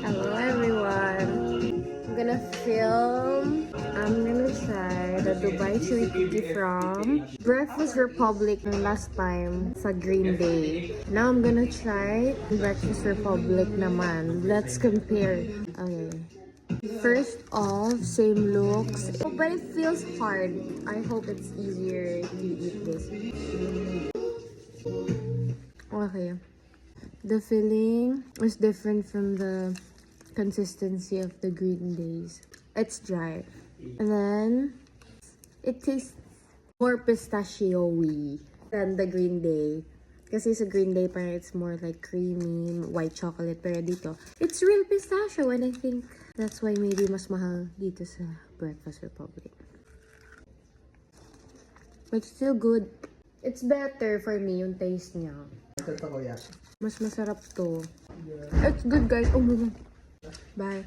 Hello everyone! I'm gonna try the Dubai Chewy Cookie from Breakfast Republic last time sa Green Day. Now I'm gonna try Breakfast Republic naman. Let's compare. Okay. First off, same looks. Oh, but it feels hard. I hope it's easier to eat this. Okay. The filling is different from the consistency of the Green Days. It's dry. And then, it tastes more pistachio-y than the Green Day. Kasi sa Green Day, parang it's more like creamy, white chocolate. Pero dito, it's real pistachio. And I think that's why maybe mas mahal dito sa Breakfast Republic. But still good. It's better for me yung taste niya. Mas masarap to. It's good, guys. Oh my God. Bye.